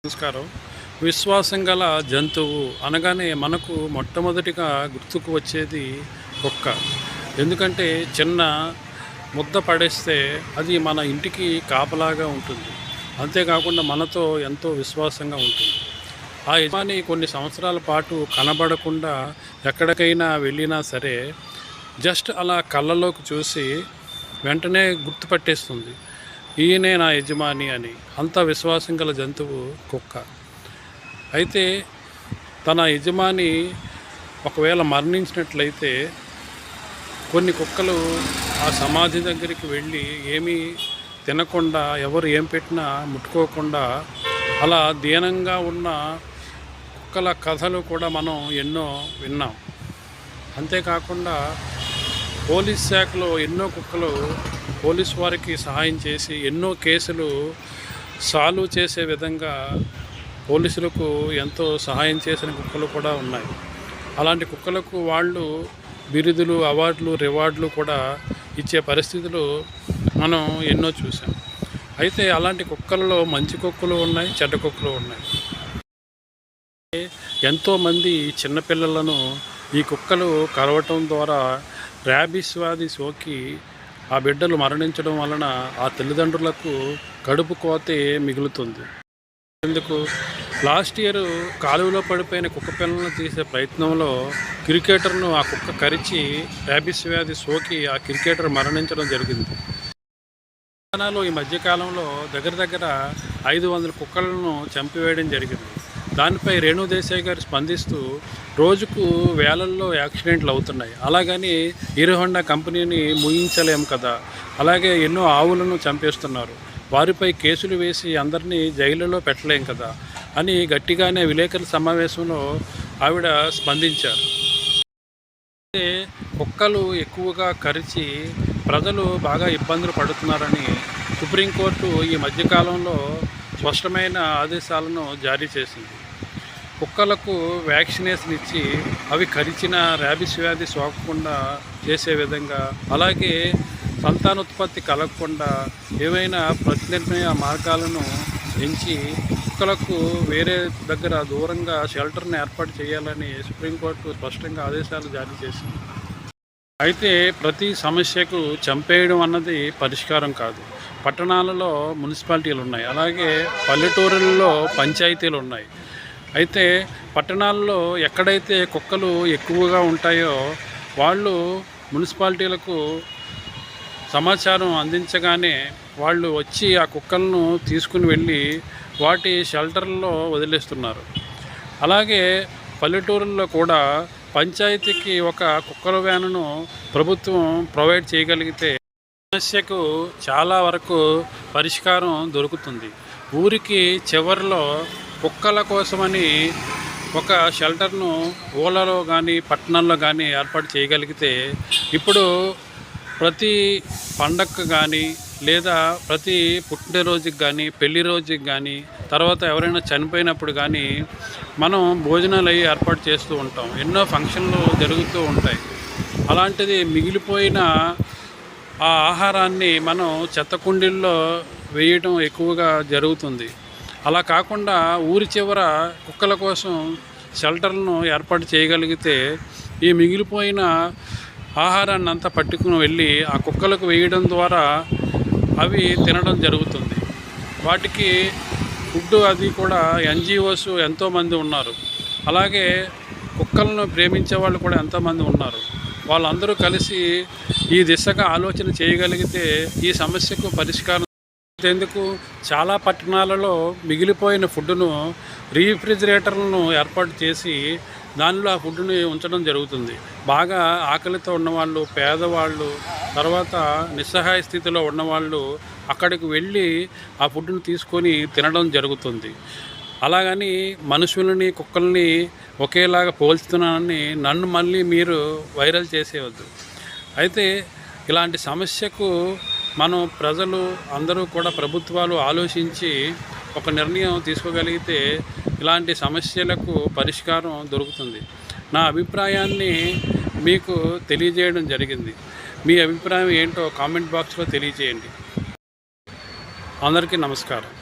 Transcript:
నమస్కారం. విశ్వాసం గల జంతువు అనగానే మనకు మొట్టమొదటిగా గుర్తుకు వచ్చేది కుక్క. ఎందుకంటే చిన్న ముద్ద పడేస్తే అది మన ఇంటికి కాపలాగా ఉంటుంది. అంతేకాకుండా మనతో ఎంతో విశ్వాసంగా ఉంటుంది. ఆ యజమాని కొన్ని సంవత్సరాల పాటు కనబడకుండా ఎక్కడికైనా వెళ్ళినా సరే జస్ట్ అలా కళ్ళలోకి చూసి వెంటనే గుర్తుపట్టేస్తుంది, ఈయనే నా యజమాని అని. అంత విశ్వాసం గల జంతువు కుక్క. అయితే తన యజమాని ఒకవేళ మరణించినట్లయితే కొన్ని కుక్కలు ఆ సమాధి దగ్గరికి వెళ్ళి ఏమీ తినకుండా, ఎవరు ఏం పెట్టినా ముట్టుకోకుండా అలా దీనంగా ఉన్న కుక్కల కథలు కూడా మనం ఎన్నో విన్నాం. అంతేకాకుండా పోలీస్ శాఖలో ఎన్నో కుక్కలు పోలీసు వారికి సహాయం చేసి ఎన్నో కేసులు సాల్వ్ చేసే విధంగా పోలీసులకు ఎంతో సహాయం చేసిన కుక్కలు కూడా ఉన్నాయి. అలాంటి కుక్కలకు వాళ్ళు బిరుదులు, అవార్డులు, రివార్డులు కూడా ఇచ్చే పరిస్థితులు మనం ఎన్నో చూసాం. అయితే అలాంటి కుక్కలలో మంచి కుక్కలు ఉన్నాయి, చెడ్డ కుక్కలు ఉన్నాయి. ఎంతోమంది చిన్నపిల్లలను ఈ కుక్కలు కరవటం ద్వారా ర్యాబీస్ వ్యాధి సోకి ఆ బిడ్డలు మరణించడం వలన ఆ తల్లిదండ్రులకు కడుపు కోతే మిగులుతుంది. ఎందుకు? లాస్ట్ ఇయర్ కాలువలో పడిపోయిన కుక్క పిల్లలను తీసే ప్రయత్నంలో క్రికెటర్ను ఆ కుక్క కరిచి ర్యాబీస్ వ్యాధి సోకి ఆ క్రికెటర్ మరణించడం జరిగింది. తెలంగాణలో ఈ మధ్యకాలంలో దగ్గర 500 కుక్కలను చంపివేయడం జరిగింది. దానిపై రేణు దేశాయ్ గారు స్పందిస్తూ రోజుకు వేలల్లో యాక్సిడెంట్లు అవుతున్నాయి, అలాగని హీరో హోండా కంపెనీని ముయించలేం కదా, అలాగే ఎన్నో ఆవులను చంపేస్తున్నారు, వారిపై కేసులు వేసి అందరినీ జైలులో పెట్టలేం కదా అని గట్టిగానే విలేకరుల సమావేశంలో ఆవిడ స్పందించారు. అయితే కుక్కలు ఎక్కువగా కరిచి ప్రజలు బాగా ఇబ్బందులు పడుతున్నారని సుప్రీంకోర్టు ఈ మధ్యకాలంలో స్పష్టమైన ఆదేశాలను జారీ చేసింది. కుక్కలకు వ్యాక్సినేషన్ ఇచ్చి అవి కరిచిన ర్యాబీస్ వ్యాధి సోకకుండా చేసే విధంగా, అలాగే సంతానోత్పత్తి కలగకుండా ఏవైనా ప్రత్యామ్నాయ మార్గాలను ఎంచి కుక్కలకు వేరే దగ్గర దూరంగా షెల్టర్ని ఏర్పాటు చేయాలని సుప్రీంకోర్టు స్పష్టంగా ఆదేశాలు జారీ చేసింది. అయితే ప్రతి సమస్యకు చంపేయడం అన్నది పరిష్కారం కాదు. పట్టణాలలో మున్సిపాలిటీలు ఉన్నాయి, అలాగే పల్లెటూరులలో పంచాయతీలు ఉన్నాయి. అయితే పట్టణాల్లో ఎక్కడైతే కుక్కలు ఎక్కువగా ఉంటాయో వాళ్ళు మున్సిపాలిటీలకు సమాచారం అందించగానే వాళ్ళు వచ్చి ఆ కుక్కలను తీసుకుని వెళ్ళి వాటి షెల్టర్లలో వదిలేస్తున్నారు. అలాగే పల్లెటూరుల్లో కూడా పంచాయతీకి ఒక కుక్కల వ్యానును ప్రభుత్వం ప్రొవైడ్ చేయగలిగితే సమస్యకు చాలా వరకు పరిష్కారం దొరుకుతుంది. ఊరికి చివరిలో కుక్కల కోసమని ఒక షెల్టర్ను ఊళ్ళలో కానీ పట్టణంలో కానీ ఏర్పాటు చేయగలిగితే ఇప్పుడు ప్రతి పండగకు కానీ లేదా ప్రతి పుట్టినరోజుకి కానీ పెళ్లి రోజుకి కానీ తర్వాత ఎవరైనా చనిపోయినప్పుడు కానీ మనం భోజనాలు అవి ఏర్పాటు చేస్తూ ఉంటాం. ఎన్నో ఫంక్షన్లు జరుగుతూ ఉంటాయి. అలాంటిది మిగిలిపోయిన ఆ ఆహారాన్ని మనం చెత్త కుండీల్లో వేయడం ఎక్కువగా జరుగుతుంది. అలా కాకుండా ఊరి చివర కుక్కల కోసం షెల్టర్లను ఏర్పాటు చేయగలిగితే ఈ మిగిలిపోయిన ఆహారాన్ని అంతా పట్టుకుని వెళ్ళి ఆ కుక్కలకు వేయడం ద్వారా అవి తినడం జరుగుతుంది. వాటికి ఫుడ్ అది కూడా ఎన్జిఓస్ ఎంతోమంది ఉన్నారు, అలాగే కుక్కలను ప్రేమించే వాళ్ళు కూడా ఎంతోమంది ఉన్నారు. వాళ్ళందరూ కలిసి ఈ దిశగా ఆలోచన చేయగలిగితే ఈ సమస్యకు పరిష్కారం. ఎందుకు? చాలా పట్టణాలలో మిగిలిపోయిన ఫుడ్ను రీఫ్రిజిరేటర్లను ఏర్పాటు చేసి దానిలో ఆ ఫుడ్ని ఉంచడం జరుగుతుంది. బాగా ఆకలితో ఉన్నవాళ్ళు, పేదవాళ్ళు, తర్వాత నిస్సహాయ స్థితిలో ఉన్నవాళ్ళు అక్కడికి వెళ్ళి ఆ ఫుడ్ని తీసుకొని తినడం జరుగుతుంది. అలాగని మనుషులని కుక్కల్ని ఒకేలాగా పోల్చుతున్నానని నన్ను మళ్ళీ మీరు వైరల్ చేసేవద్దు. అయితే ఇలాంటి సమస్యకు మనం ప్రజలు అందరూ కూడా ప్రభుత్వాలు ఆలోచించి ఒక నిర్ణయం తీసుకోగలిగితే ఇలాంటి సమస్యలకు పరిష్కారం దొరుకుతుంది. నా అభిప్రాయాన్ని మీకు తెలియజేయడం జరిగింది. మీ అభిప్రాయం ఏంటో కామెంట్ బాక్స్లో తెలియజేయండి. అందరికీ నమస్కారం.